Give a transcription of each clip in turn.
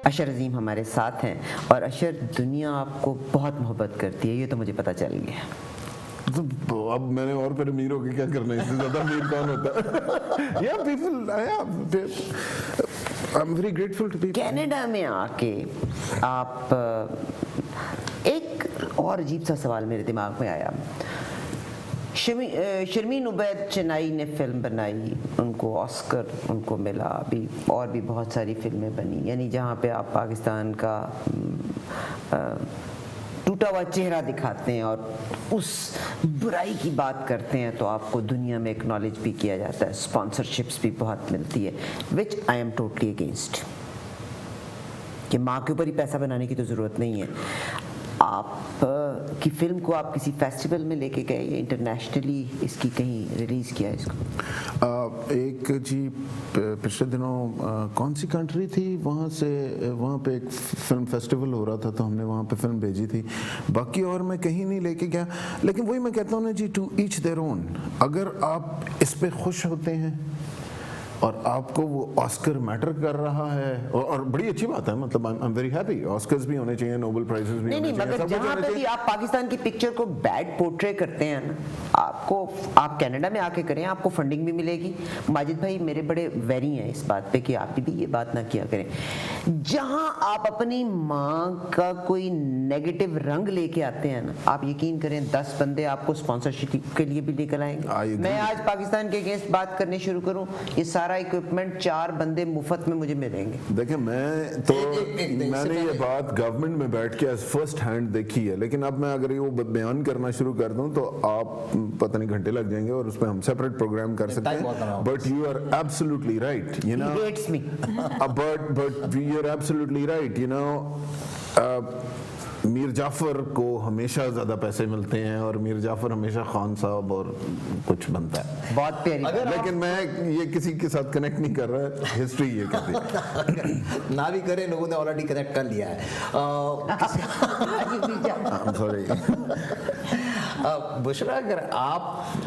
اشر عظیم ہمارے ساتھ ہیں اور اشر دنیا آپ کو بہت محبت کرتی ہے، یہ تو مجھے پتہ چل گیا. تو اب میں نے اور پھر امیر ہو کے کیا کرنا ہے، اس سے زیادہ امیر کون ہوتا ہے. یا people I am very grateful to people. Canada میں آ کے آپ ایک اور عجیب سا سوال میرے دماغ میں آیا. شرمین عبید چنائی نے فلم بنائی، ان کو آسکر ان کو ملا، ابھی اور بھی بہت ساری فلمیں بنی، یعنی جہاں پہ آپ پاکستان کا ٹوٹا ہوا چہرہ دکھاتے ہیں اور اس برائی کی بات کرتے ہیں تو آپ کو دنیا میں ایکنالج بھی کیا جاتا ہے، اسپانسرشپس بھی بہت ملتی ہے، وچ آئی ایم ٹوٹلی اگینسٹ. کہ ماں کے اوپر ہی پیسہ بنانے کی تو ضرورت نہیں ہے. آپ کی فلم کو آپ کسی فیسٹیول میں لے کے گئے یا انٹرنیشنلی اس کی کہیں ریلیز کیا ہے اس کو؟ ایک جی پچھلے دنوں کون سی کنٹری تھی، وہاں پہ ایک فلم فیسٹیول ہو رہا تھا تو ہم نے وہاں پہ فلم بھیجی تھی. باقی اور میں کہیں نہیں لے کے گیا. لیکن وہی میں کہتا ہوں نا جی، ٹو ایچ دیئر اون. اگر آپ اس پہ خوش ہوتے ہیں اور آپ کو وہ آسکر میٹر کر رہا ہے، اور بڑی اچھی بات ہے، مطلب آئی ایم ویری ہیپی. آسکرز بھی ہونے چاہیے، نوبل پرائزز بھی ہونے چاہیے. مگر جہاں پہ بھی آپ پاکستان کی پکچر کو بیڈ پورٹرے کرتے ہیں نا، آپ کینیڈا میں آ کے کریں، آپ کو فنڈنگ بھی ملے گی. ماجد بھائی میرے بڑے ویری ہیں اس بات پہ کہ آپ بھی یہ بات نہ کیا کریں. جہاں آپ اپنی ماں کا کوئی نیگیٹو رنگ لے کے آتے ہیں نا، آپ یقین کریں 10 بندے آپ کو اسپانسرشپ کے لیے بھی لے کر آئیں گے. میں آج پاکستان کے اگینسٹ بات کرنے شروع کروں، یہ سارا اکوپمنٹ 4 بندے مفت میں مجھے ملیں گے. دیکھیں میں نے یہ بات گورنمنٹ میں بیٹھ کے فرسٹ ہینڈ دیکھی ہے، لیکن اب میں اگر یہ بیان کرنا شروع کر دوں تو آپ پتہ نہیں گھنٹے لگ جائیں گے، اور اس پہ ہم سیپریٹ پروگرام کر سکتے ہیں. But you are absolutely right, you know, but you are absolutely right, you know. Mir Jafar کو ہمیشہ زیادہ پیسے ملتے ہیں اور میر جعفر ہمیشہ خان صاحب اور کچھ بنتا ہے. بہت پیاری، لیکن میں یہ کسی کے ساتھ کنیکٹ نہیں کر رہا، ہسٹری یہ کہتی ہے. نہ بھی کریں، لوگوں نے آلریڈی کنیکٹ کر لیا ہے. سوری بشرا،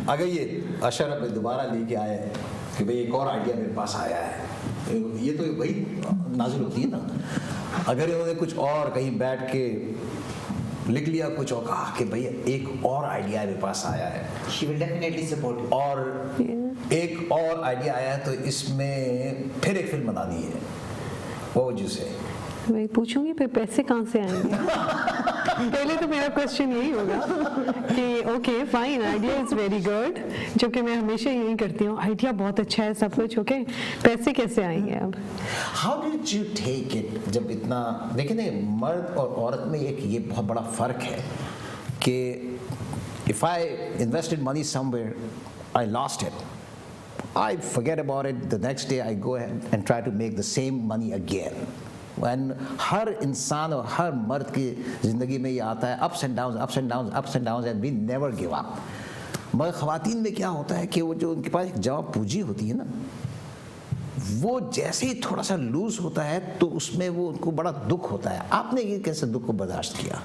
اگر یہ اشر پہ دوبارہ لے کے آئے کہ بھئی ایک اور آئیڈیا میرے پاس آیا ہے، یہ تو وہی نازل ہوتی ہے نا. اگر انہوں نے کچھ اور کہیں بیٹھ کے لکھ لیا کچھ اور کہا کہ بھئی ایک اور آئیڈیا میرے پاس آیا ہے، she will definitely support it. اور ایک اور آئیڈیا آیا ہے تو اس میں پھر ایک فلم بنانی ہے، وہ جو سے میں پوچھوں گی پھر پیسے کہاں سے آئیں گے. پہلے تو میرا کوشچن یہی ہوگا کہ okay fine, idea is very good, جو کہ میں ہمیشہ یہی کرتی ہوں، آئیڈیا بہت اچھا ہے سب کچھ، اوکے پیسے کیسے آئیں گے. اب how did you take it? جب اتنا دیکھیں نا، مرد اور عورت میں ایک یہ بہت بڑا فرق ہے کہ if I invested money somewhere, I lost it. I forget about it. The next day I go ahead and try to make the same money again. When ہر انسان اور ہر مرد کی زندگی میں یہ آتا ہے ups and downs, ups and downs, ups and downs, and we never give up. مگر خواتین میں کیا ہوتا ہے کہ وہ جو ان کے پاس ایک جمع پونجی ہوتی ہے نا، وہ جیسے ہی تھوڑا سا لوز ہوتا ہے تو اس میں وہ ان کو بڑا دکھ ہوتا ہے. آپ نے یہ کیسے دکھ کو برداشت کیا؟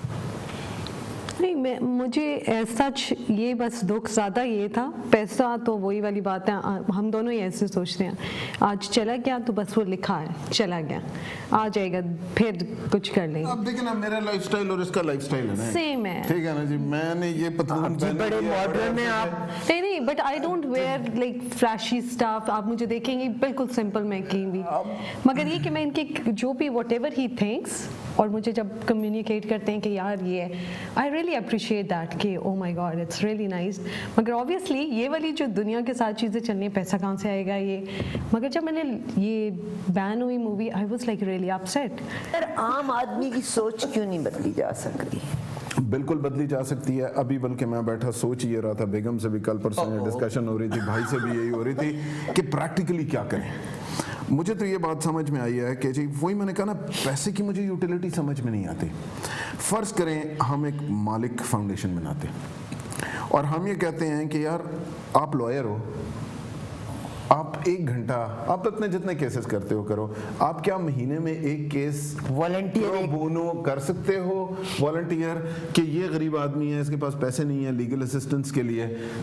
نہیں، مجھے سچ یہ بس دکھ زیادہ یہ تھا، پیسہ تو وہی والی بات ہے، ہم دونوں ہی ایسے سوچتے ہیں، آج چلا گیا تو بس وہ لکھا ہے چلا گیا، آ جائے گا پھر کچھ کر لیں گے. اب دیکھیں نا، میرا لائف سٹائل اور اس کا لائف سٹائل ہے نا سیم ہے، ٹھیک ہے نا جی. میں نے یہ پتلون بڑے ماڈرن ہیں آپ. نہیں but I don't where like flashy staff. آپ مجھے دیکھیں گے بالکل سمپل میں کہیں بھی، مگر یہ کہ میں ان کے جو بھی واٹ ایور ہی تھنکس، اور مجھے جب کمیونیکیٹ کرتے ہیں کہ یار یہ ہے، آئی ریئلی اپریشیٹ دیٹ کہ او مائی گاڈ اٹس ریئلی نائس. مگر اوبیسلی یہ والی جو دنیا کے ساتھ چیزیں چلنی، پیسہ کہاں سے آئے گا یہ. مگر جب میں نے یہ بین ہوئی movie, I was like really upset. عام آدمی کی سوچ کیوں نہیں بدلی جا سکتی؟ بالکل بدلی جا سکتی ہے. ابھی بلکہ میں بیٹھا سوچ یہ رہا تھا، بیگم سے بھی کل پرسوں ڈسکشن ہو رہی تھی، بھائی سے بھی یہی ہو رہی تھی کہ پریکٹیکلی کیا کریں. مجھے تو یہ بات سمجھ میں آئی ہے کہ جی وہی میں نے کہا نا، پیسے کی مجھے یوٹیلیٹی سمجھ میں نہیں آتی. فرض کریں ہم ایک مالک فاؤنڈیشن بناتے اور ہم یہ کہتے ہیں کہ یار آپ لائر ہو، آپ 1 گھنٹہ آپ اتنے جتنے کیسز کرتے ہو کرو، آپ کیا مہینے میں ایک کیس والنٹیئر بونو کر سکتے ہو والنٹیئر کہ یہ غریب آدمی ہے، اس کے پاس پیسے نہیں ہیں لیگل اسسٹنس کے لیے،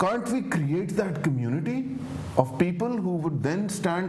can't we create that community of people who would then stand?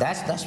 That's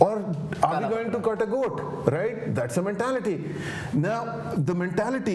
or are we going to cut a goat, right? That's a mentality. Now the mentality,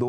2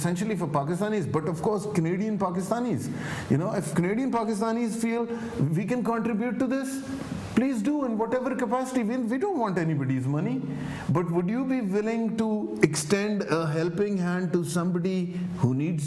essentially for Pakistanis, but of course Canadian Pakistanis. You know, if Canadian Pakistanis feel we can contribute to this, please do in whatever capacity. We don't want anybody's money, but would you be willing to extend a helping hand to somebody who needs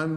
I'm